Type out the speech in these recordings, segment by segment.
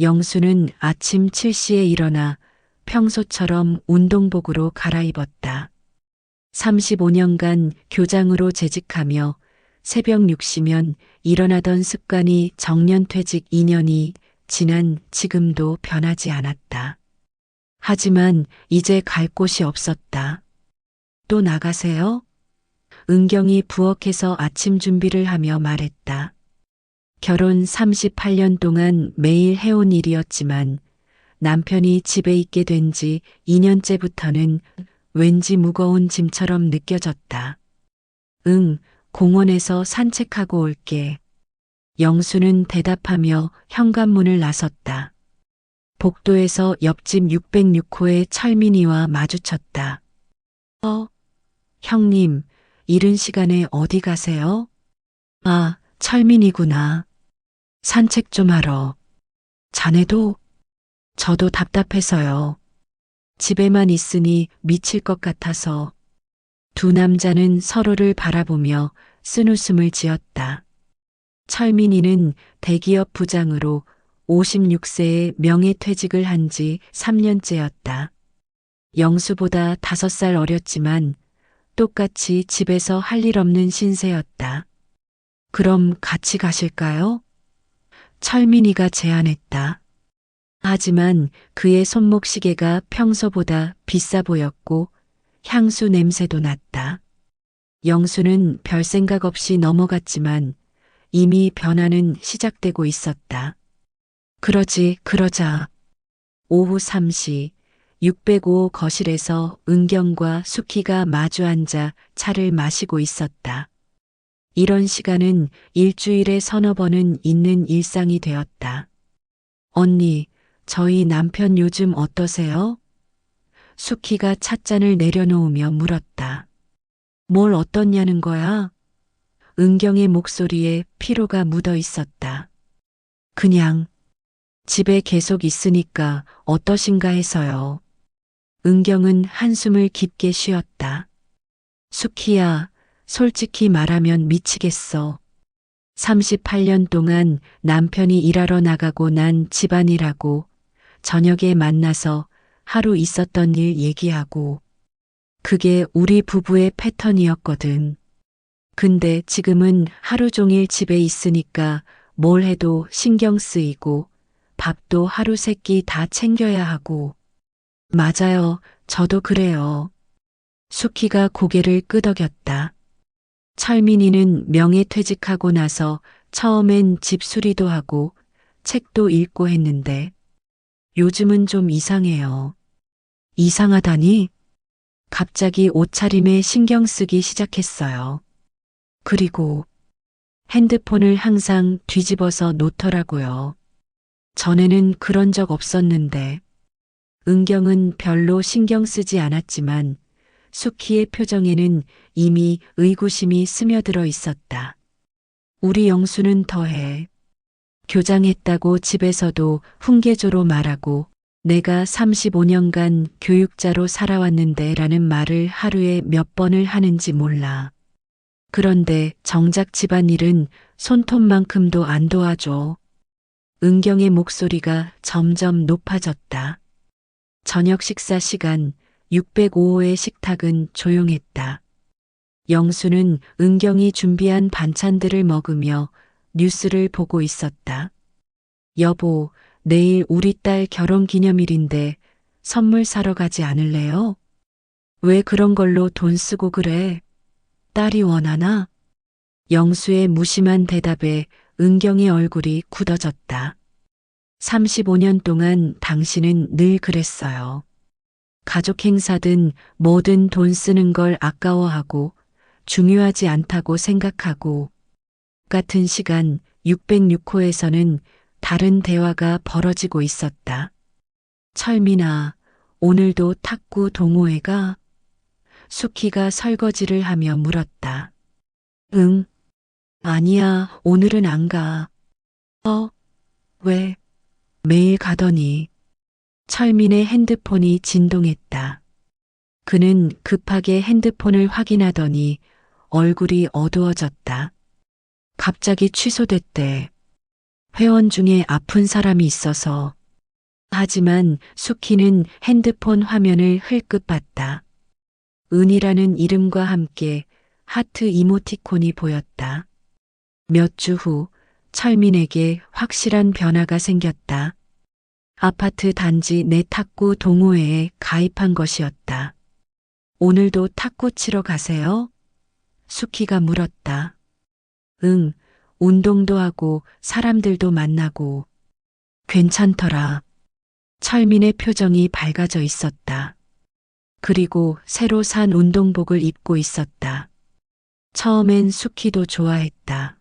영수는 아침 7시에 일어나 평소처럼 운동복으로 갈아입었다. 35년간 교장으로 재직하며 새벽 6시면 일어나던 습관이 정년퇴직 2년이 지난 지금도 변하지 않았다. 하지만 이제 갈 곳이 없었다. 또 나가세요? 은경이 부엌에서 아침 준비를 하며 말했다. 결혼 38년 동안 매일 해온 일이었지만 남편이 집에 있게 된 지 2년째부터는 왠지 무거운 짐처럼 느껴졌다. 응, 공원에서 산책하고 올게. 영수는 대답하며 현관문을 나섰다. 복도에서 옆집 606호의 철민이와 마주쳤다. 형님, 이른 시간에 어디 가세요? 아, 철민이구나. 산책 좀 하러. 자네도? 저도 답답해서요. 집에만 있으니 미칠 것 같아서. 두 남자는 서로를 바라보며 쓴웃음을 지었다. 철민이는 대기업 부장으로 56세에 명예퇴직을 한 지 3년째였다. 영수보다 5살 어렸지만 똑같이 집에서 할 일 없는 신세였다. 그럼 같이 가실까요? 철민이가 제안했다. 하지만 그의 손목시계가 평소보다 비싸 보였고 향수 냄새도 났다. 영수는 별 생각 없이 넘어갔지만 이미 변화는 시작되고 있었다. 그러자. 오후 3시 605 거실에서 은경과 수키가 마주 앉아 차를 마시고 있었다. 이런 시간은 일주일에 서너 번은 있는 일상이 되었다. 언니, 저희 남편 요즘 어떠세요? 수키가 찻잔을 내려놓으며 물었다. 뭘 어떻냐는 거야? 은경의 목소리에 피로가 묻어 있었다. 그냥 집에 계속 있으니까 어떠신가 해서요. 은경은 한숨을 깊게 쉬었다. 수키야, 솔직히 말하면 미치겠어. 38년 동안 남편이 일하러 나가고 난 집안일하고 저녁에 만나서 하루 있었던 일 얘기하고 그게 우리 부부의 패턴이었거든. 근데 지금은 하루 종일 집에 있으니까 뭘 해도 신경 쓰이고 밥도 하루 세끼 다 챙겨야 하고. 맞아요. 저도 그래요. 수키가 고개를 끄덕였다. 철민이는 명예퇴직하고 나서 처음엔 집 수리도 하고 책도 읽고 했는데 요즘은 좀 이상해요. 이상하다니? 갑자기 옷차림에 신경 쓰기 시작했어요. 그리고 핸드폰을 항상 뒤집어서 놓더라고요. 전에는 그런 적 없었는데. 은경은 별로 신경 쓰지 않았지만 수키의 표정에는 이미 의구심이 스며들어 있었다. 우리 영수는 더해. 교장했다고 집에서도 훈계조로 말하고 내가 35년간 교육자로 살아왔는데 라는 말을 하루에 몇 번을 하는지 몰라. 그런데 정작 집안일은 손톱만큼도 안 도와줘. 은경의 목소리가 점점 높아졌다. 저녁 식사 시간 605호의 식탁은 조용했다. 영수는 은경이 준비한 반찬들을 먹으며 뉴스를 보고 있었다. 여보, 내일 우리 딸 결혼 기념일인데 선물 사러 가지 않을래요? 왜 그런 걸로 돈 쓰고 그래? 딸이 원하나? 영수의 무심한 대답에 은경의 얼굴이 굳어졌다. 35년 동안 당신은 늘 그랬어요. 가족 행사든 뭐든 돈 쓰는 걸 아까워하고 중요하지 않다고 생각하고. 같은 시간 606호에서는 다른 대화가 벌어지고 있었다. 철민아, 오늘도 탁구 동호회가? 수키가 설거지를 하며 물었다. 응. 아니야, 오늘은 안 가. 왜? 매일 가더니. 철민의 핸드폰이 진동했다. 그는 급하게 핸드폰을 확인하더니 얼굴이 어두워졌다. 갑자기 취소됐대. 회원 중에 아픈 사람이 있어서. 하지만 수키는 핸드폰 화면을 흘끗 봤다. 은이라는 이름과 함께 하트 이모티콘이 보였다. 몇 주 후 철민에게 확실한 변화가 생겼다. 아파트 단지 내 탁구 동호회에 가입한 것이었다. 오늘도 탁구 치러 가세요? 수키가 물었다. 응, 운동도 하고 사람들도 만나고. 괜찮더라. 철민의 표정이 밝아져 있었다. 그리고 새로 산 운동복을 입고 있었다. 처음엔 수키도 좋아했다.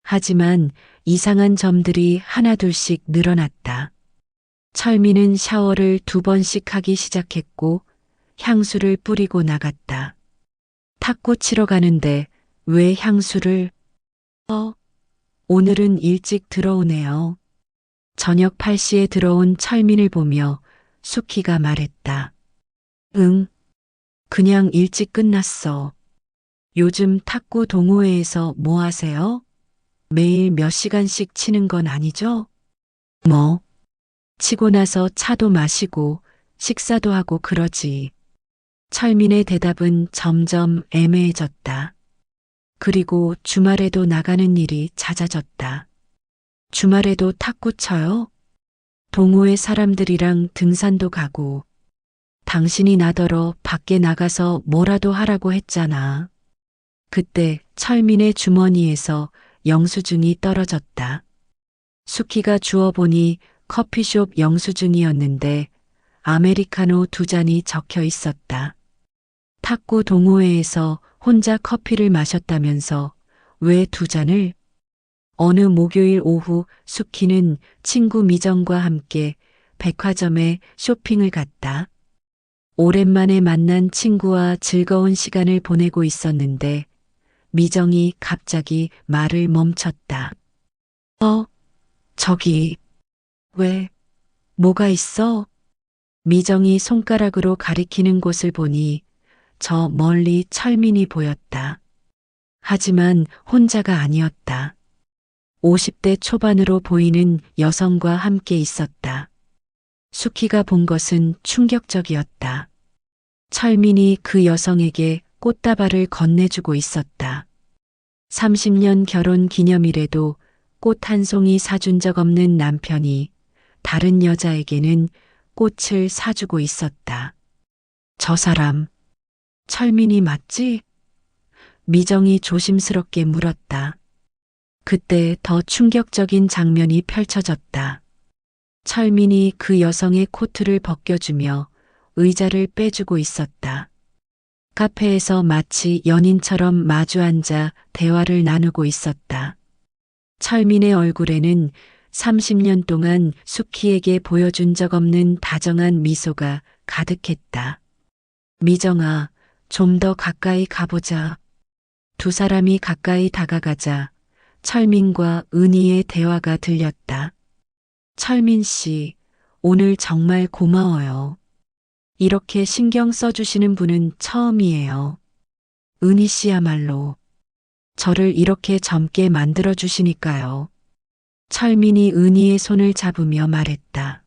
하지만 이상한 점들이 하나둘씩 늘어났다. 철민은 샤워를 2번씩 하기 시작했고 향수를 뿌리고 나갔다. 탁구 치러 가는데 왜 향수를? 오늘은 일찍 들어오네요. 저녁 8시에 들어온 철민을 보며 수키가 말했다. 응, 그냥 일찍 끝났어. 요즘 탁구 동호회에서 뭐 하세요? 매일 몇 시간씩 치는 건 아니죠? 뭐? 치고 나서 차도 마시고 식사도 하고 그러지. 철민의 대답은 점점 애매해졌다. 그리고 주말에도 나가는 일이 잦아졌다. 주말에도 탁구 쳐요? 동호회 사람들이랑 등산도 가고. 당신이 나더러 밖에 나가서 뭐라도 하라고 했잖아. 그때 철민의 주머니에서 영수증이 떨어졌다. 수키가 주워보니 커피숍 영수증이었는데 아메리카노 2잔이 적혀 있었다. 탁구 동호회에서 혼자 커피를 마셨다면서 왜 2잔을? 어느 목요일 오후 수키는 친구 미정과 함께 백화점에 쇼핑을 갔다. 오랜만에 만난 친구와 즐거운 시간을 보내고 있었는데 미정이 갑자기 말을 멈췄다. 저기, 왜, 뭐가 있어? 미정이 손가락으로 가리키는 곳을 보니 저 멀리 철민이 보였다. 하지만 혼자가 아니었다. 50대 초반으로 보이는 여성과 함께 있었다. 수키가 본 것은 충격적이었다. 철민이 그 여성에게 꽃다발을 건네주고 있었다. 30년 결혼 기념일에도 꽃 한 송이 사준 적 없는 남편이 다른 여자에게는 꽃을 사주고 있었다. 저 사람, 철민이 맞지? 미정이 조심스럽게 물었다. 그때 더 충격적인 장면이 펼쳐졌다. 철민이 그 여성의 코트를 벗겨주며 의자를 빼주고 있었다. 카페에서 마치 연인처럼 마주 앉아 대화를 나누고 있었다. 철민의 얼굴에는 30년 동안 수키에게 보여준 적 없는 다정한 미소가 가득했다. 미정아, 좀 더 가까이 가보자. 두 사람이 가까이 다가가자 철민과 은희의 대화가 들렸다. 철민 씨, 오늘 정말 고마워요. 이렇게 신경 써주시는 분은 처음이에요. 은희 씨야말로 저를 이렇게 젊게 만들어주시니까요. 철민이 은희의 손을 잡으며 말했다.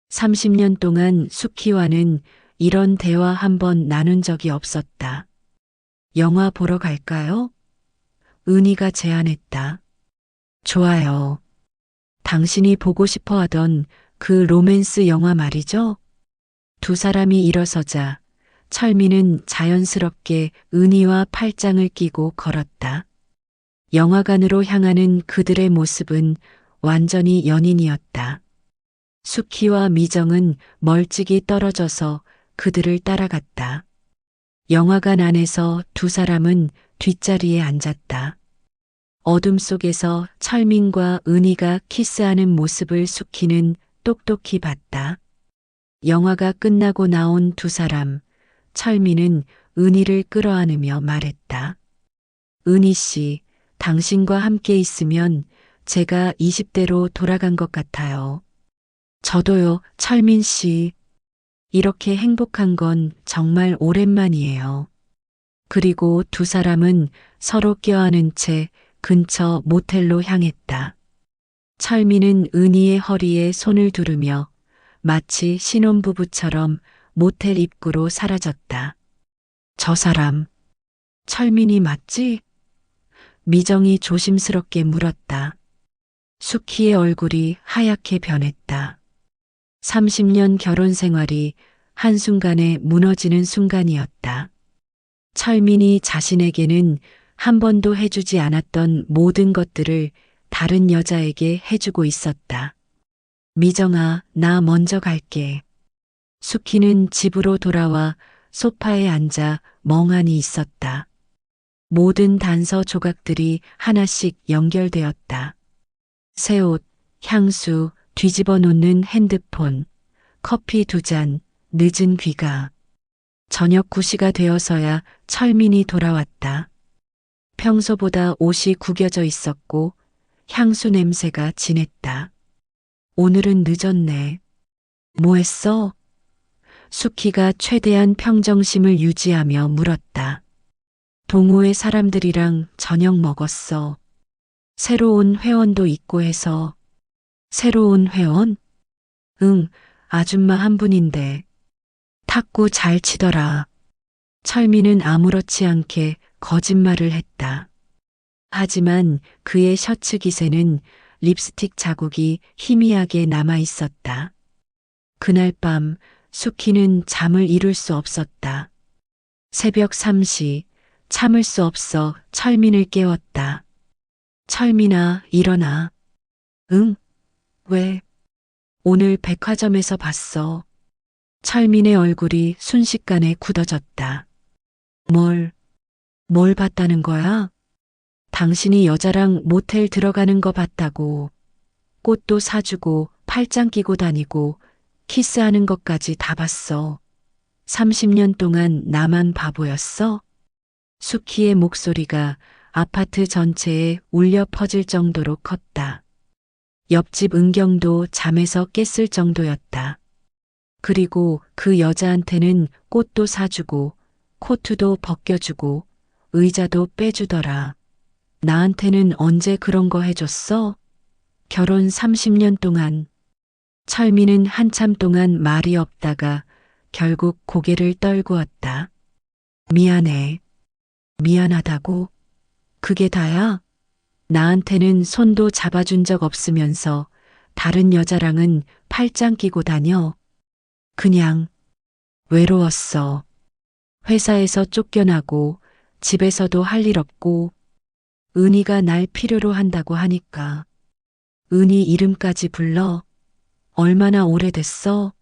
30년 동안 수키와는 이런 대화 한 번 나눈 적이 없었다. 영화 보러 갈까요? 은희가 제안했다. 좋아요. 당신이 보고 싶어 하던 그 로맨스 영화 말이죠? 두 사람이 일어서자 철민은 자연스럽게 은희와 팔짱을 끼고 걸었다. 영화관으로 향하는 그들의 모습은 완전히 연인이었다. 수키와 미정은 멀찍이 떨어져서 그들을 따라갔다. 영화관 안에서 두 사람은 뒷자리에 앉았다. 어둠 속에서 철민과 은희가 키스하는 모습을 수키는 똑똑히 봤다. 영화가 끝나고 나온 두 사람, 철민은 은희를 끌어안으며 말했다. 은희 씨, 당신과 함께 있으면 제가 20대로 돌아간 것 같아요. 저도요, 철민 씨. 이렇게 행복한 건 정말 오랜만이에요. 그리고 두 사람은 서로 껴안은 채 근처 모텔로 향했다. 철민은 은희의 허리에 손을 두르며 마치 신혼부부처럼 모텔 입구로 사라졌다. 저 사람, 철민이 맞지? 미정이 조심스럽게 물었다. 수키의 얼굴이 하얗게 변했다. 30년 결혼 생활이 한순간에 무너지는 순간이었다. 철민이 자신에게는 한 번도 해주지 않았던 모든 것들을 다른 여자에게 해주고 있었다. 미정아, 나 먼저 갈게. 수키는 집으로 돌아와 소파에 앉아 멍하니 있었다. 모든 단서 조각들이 하나씩 연결되었다. 새 옷, 향수, 뒤집어 놓는 핸드폰, 커피 2잔, 늦은 귀가. 저녁 9시가 되어서야 철민이 돌아왔다. 평소보다 옷이 구겨져 있었고 향수 냄새가 진했다. 오늘은 늦었네. 뭐 했어? 수키가 최대한 평정심을 유지하며 물었다. 동호회 사람들이랑 저녁 먹었어. 새로운 회원도 있고 해서. 새로운 회원? 응, 아줌마 한 분인데. 탁구 잘 치더라. 철민은 아무렇지 않게 거짓말을 했다. 하지만 그의 셔츠 깃에는 립스틱 자국이 희미하게 남아 있었다. 그날 밤 수키는 잠을 이룰 수 없었다. 새벽 3시 참을 수 없어 철민을 깨웠다. 철민아, 일어나. 응? 왜? 오늘 백화점에서 봤어. 철민의 얼굴이 순식간에 굳어졌다. 뭘 봤다는 거야? 당신이 여자랑 모텔 들어가는 거 봤다고. 꽃도 사주고 팔짱 끼고 다니고 키스하는 것까지 다 봤어. 30년 동안 나만 바보였어? 수키의 목소리가 아파트 전체에 울려 퍼질 정도로 컸다. 옆집 은경도 잠에서 깼을 정도였다. 그리고 그 여자한테는 꽃도 사주고 코트도 벗겨주고 의자도 빼주더라. 나한테는 언제 그런 거 해줬어? 결혼 30년 동안. 철민은 한참 동안 말이 없다가 결국 고개를 떨구었다. 미안해. 미안하다고? 그게 다야? 나한테는 손도 잡아준 적 없으면서 다른 여자랑은 팔짱 끼고 다녀. 그냥 외로웠어. 회사에서 쫓겨나고 집에서도 할 일 없고 은희가 날 필요로 한다고 하니까. 은희 이름까지 불러. 얼마나 오래됐어?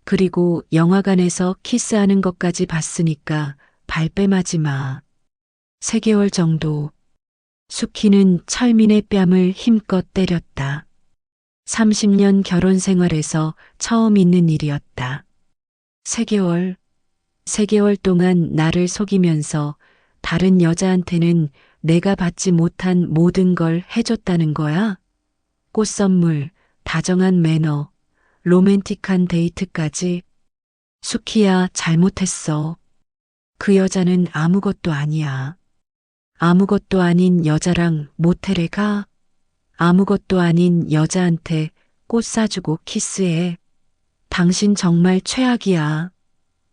그리고 영화관에서 키스하는 것까지 봤으니까 발뺌하지 마. 3개월 정도. 수키는 철민의 뺨을 힘껏 때렸다. 30년 결혼 생활에서 처음 있는 일이었다. 3개월. 3개월 동안 나를 속이면서 다른 여자한테는 내가 받지 못한 모든 걸 해줬다는 거야? 꽃 선물, 다정한 매너, 로맨틱한 데이트까지. 수키야, 잘못했어. 그 여자는 아무것도 아니야. 아무것도 아닌 여자랑 모텔에 가. 아무것도 아닌 여자한테 꽃 사주고 키스해. 당신 정말 최악이야.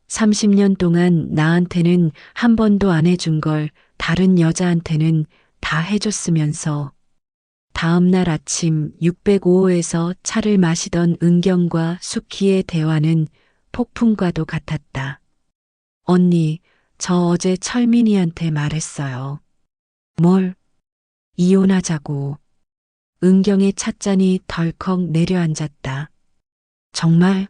30년 동안 나한테는 한 번도 안 해준 걸 다른 여자한테는 다 해줬으면서. 다음 날 아침 605호에서 차를 마시던 은경과 수키의 대화는 폭풍과도 같았다. 언니, 저 어제 철민이한테 말했어요. 뭘? 이혼하자고. 은경의 찻잔이 덜컥 내려앉았다. 정말?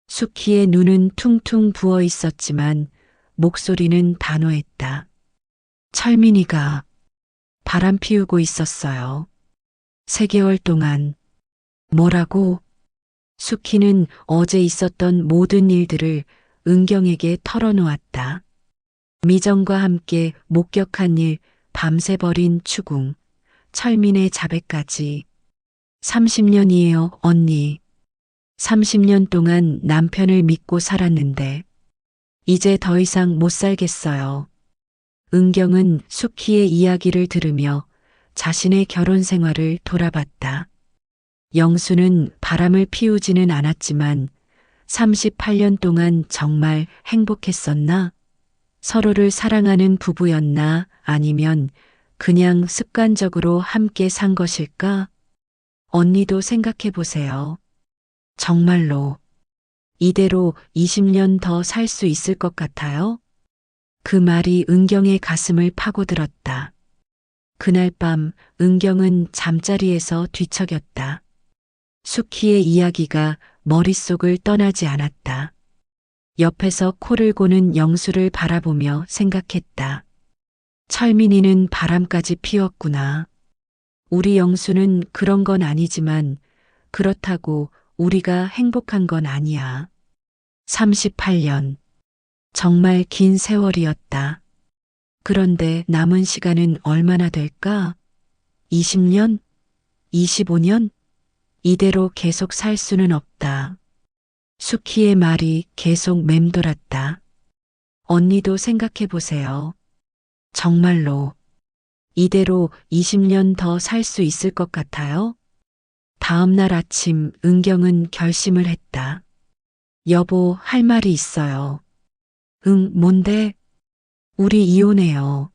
수키의 눈은 퉁퉁 부어 있었지만 목소리는 단호했다. 철민이가 바람 피우고 있었어요. 3개월 동안. 뭐라고? 수키는 어제 있었던 모든 일들을 은경에게 털어놓았다. 미정과 함께 목격한 일, 밤새 벌인 추궁, 철민의 자백까지. 30년이에요, 언니. 30년 동안 남편을 믿고 살았는데 이제 더 이상 못 살겠어요. 은경은 수키의 이야기를 들으며 자신의 결혼 생활을 돌아봤다. 영수는 바람을 피우지는 않았지만 38년 동안 정말 행복했었나? 서로를 사랑하는 부부였나? 아니면 그냥 습관적으로 함께 산 것일까? 언니도 생각해 보세요. 정말로 이대로 20년 더 살 수 있을 것 같아요? 그 말이 은경의 가슴을 파고들었다. 그날 밤 은경은 잠자리에서 뒤척였다. 수키의 이야기가 머릿속을 떠나지 않았다. 옆에서 코를 고는 영수를 바라보며 생각했다. 철민이는 바람까지 피웠구나. 우리 영수는 그런 건 아니지만 그렇다고 우리가 행복한 건 아니야. 38년. 정말 긴 세월이었다. 그런데 남은 시간은 얼마나 될까? 20년? 25년? 이대로 계속 살 수는 없다. 수키의 말이 계속 맴돌았다. 언니도 생각해 보세요. 정말로 이대로 20년 더 살 수 있을 것 같아요? 다음 날 아침 은경은 결심을 했다. 여보, 할 말이 있어요. 응, 뭔데? 우리 이혼해요.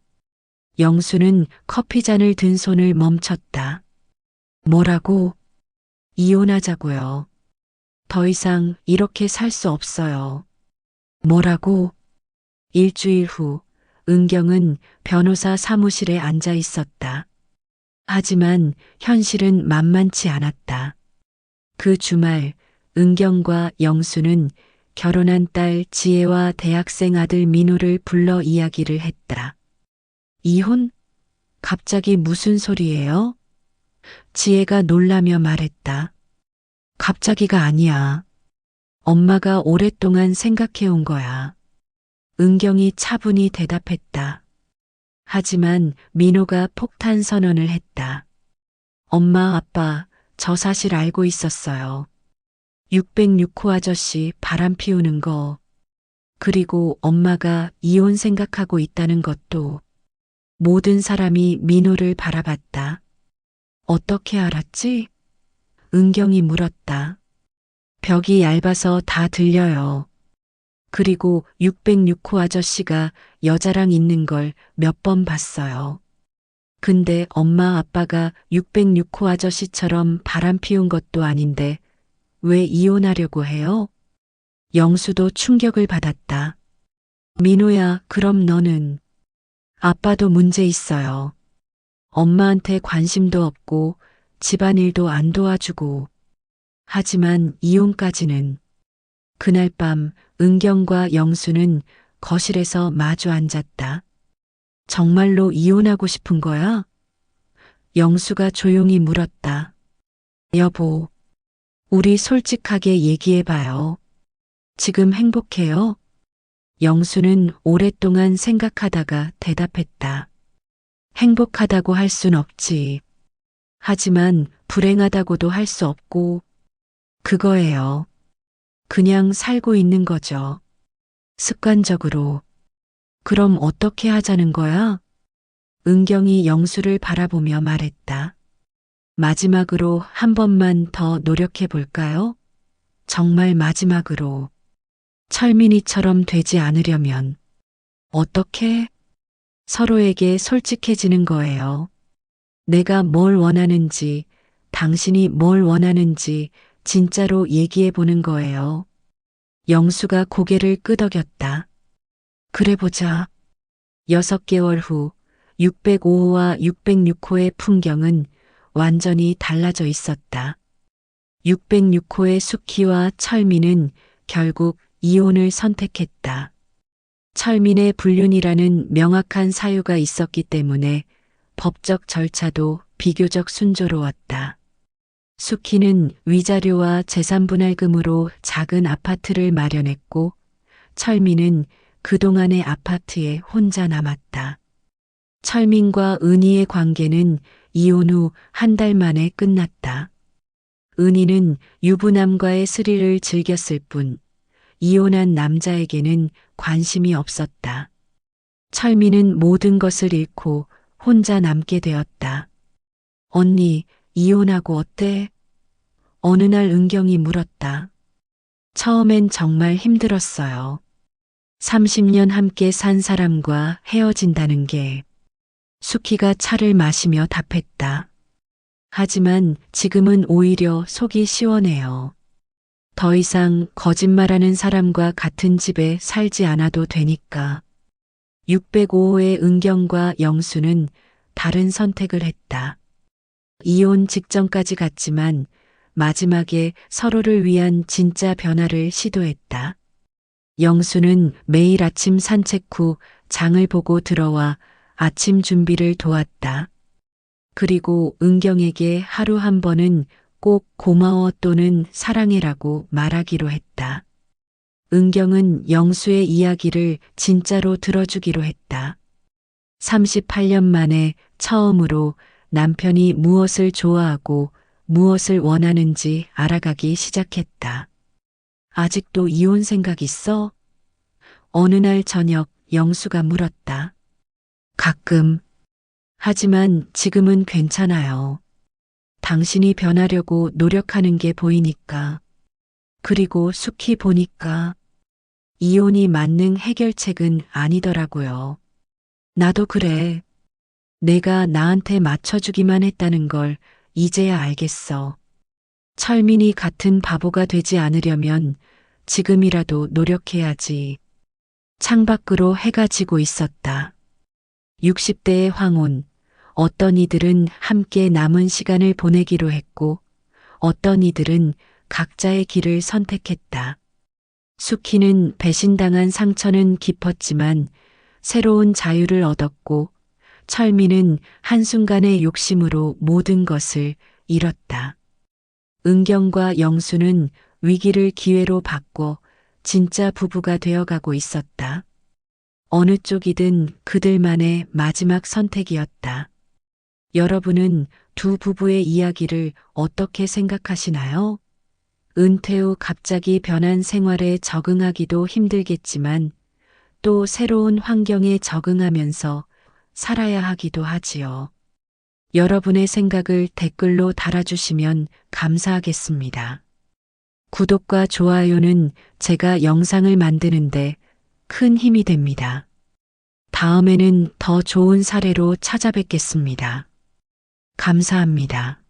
영수는 커피잔을 든 손을 멈췄다. 뭐라고? 이혼하자고요. 더 이상 이렇게 살 수 없어요. 뭐라고? 일주일 후 은경은 변호사 사무실에 앉아 있었다. 하지만 현실은 만만치 않았다. 그 주말 은경과 영수는 결혼한 딸 지혜와 대학생 아들 민호를 불러 이야기를 했다. 이혼? 갑자기 무슨 소리예요? 지혜가 놀라며 말했다. 갑자기가 아니야. 엄마가 오랫동안 생각해온 거야. 은경이 차분히 대답했다. 하지만 민호가 폭탄 선언을 했다. 엄마, 아빠, 저 사실 알고 있었어요. 606호 아저씨 바람 피우는 거, 그리고 엄마가 이혼 생각하고 있다는 것도. 모든 사람이 민호를 바라봤다. 어떻게 알았지? 은경이 물었다. 벽이 얇아서 다 들려요. 그리고 606호 아저씨가 여자랑 있는 걸 몇 번 봤어요. 근데 엄마 아빠가 606호 아저씨처럼 바람 피운 것도 아닌데 왜 이혼하려고 해요? 영수도 충격을 받았다. 민호야, 그럼 너는? 아빠도 문제 있어요. 엄마한테 관심도 없고 집안일도 안 도와주고. 하지만 이혼까지는. 그날 밤 은경과 영수는 거실에서 마주 앉았다. 정말로 이혼하고 싶은 거야? 영수가 조용히 물었다. 여보, 우리 솔직하게 얘기해봐요. 지금 행복해요? 영수는 오랫동안 생각하다가 대답했다. 행복하다고 할 순 없지. 하지만 불행하다고도 할 수 없고, 그거예요. 그냥 살고 있는 거죠. 습관적으로. 그럼 어떻게 하자는 거야? 은경이 영수를 바라보며 말했다. 마지막으로 한 번만 더 노력해 볼까요? 정말 마지막으로. 철민이처럼 되지 않으려면 어떻게? 서로에게 솔직해지는 거예요. 내가 뭘 원하는지, 당신이 뭘 원하는지 진짜로 얘기해 보는 거예요. 영수가 고개를 끄덕였다. 그래 보자. 6개월 후 605호와 606호의 풍경은 완전히 달라져 있었다. 606호의 수키와 철민은 결국 이혼을 선택했다. 철민의 불륜이라는 명확한 사유가 있었기 때문에 법적 절차도 비교적 순조로웠다. 수키는 위자료와 재산분할금으로 작은 아파트를 마련했고 철민은 그동안의 아파트에 혼자 남았다. 철민과 은희의 관계는 이혼 후 한 달 만에 끝났다. 은희는 유부남과의 스릴을 즐겼을 뿐 이혼한 남자에게는 관심이 없었다. 철민은 모든 것을 잃고 혼자 남게 되었다. 언니, 이혼하고 어때? 어느 날 은경이 물었다. 처음엔 정말 힘들었어요. 30년 함께 산 사람과 헤어진다는 게. 수키가 차를 마시며 답했다. 하지만 지금은 오히려 속이 시원해요. 더 이상 거짓말하는 사람과 같은 집에 살지 않아도 되니까. 605호의 은경과 영수는 다른 선택을 했다. 이혼 직전까지 갔지만 마지막에 서로를 위한 진짜 변화를 시도했다. 영수는 매일 아침 산책 후 장을 보고 들어와 아침 준비를 도왔다. 그리고 은경에게 하루 한 번은 꼭 고마워 또는 사랑해라고 말하기로 했다. 은경은 영수의 이야기를 진짜로 들어주기로 했다. 38년 만에 처음으로 남편이 무엇을 좋아하고 무엇을 원하는지 알아가기 시작했다. 아직도 이혼 생각 있어? 어느 날 저녁 영수가 물었다. 가끔. 하지만 지금은 괜찮아요. 당신이 변하려고 노력하는 게 보이니까. 그리고 숙희 보니까 이혼이 만능 해결책은 아니더라고요. 나도 그래. 내가 나한테 맞춰주기만 했다는 걸 이제야 알겠어. 철민이 같은 바보가 되지 않으려면 지금이라도 노력해야지. 창밖으로 해가 지고 있었다. 60대의 황혼. 어떤 이들은 함께 남은 시간을 보내기로 했고, 어떤 이들은 각자의 길을 선택했다. 수키는 배신당한 상처는 깊었지만 새로운 자유를 얻었고, 철민은 한순간의 욕심으로 모든 것을 잃었다. 은경과 영수는 위기를 기회로 바꿔 진짜 부부가 되어가고 있었다. 어느 쪽이든 그들만의 마지막 선택이었다. 여러분은 두 부부의 이야기를 어떻게 생각하시나요? 은퇴 후 갑자기 변한 생활에 적응하기도 힘들겠지만 또 새로운 환경에 적응하면서 살아야 하기도 하지요. 여러분의 생각을 댓글로 달아주시면 감사하겠습니다. 구독과 좋아요는 제가 영상을 만드는데 큰 힘이 됩니다. 다음에는 더 좋은 사례로 찾아뵙겠습니다. 감사합니다.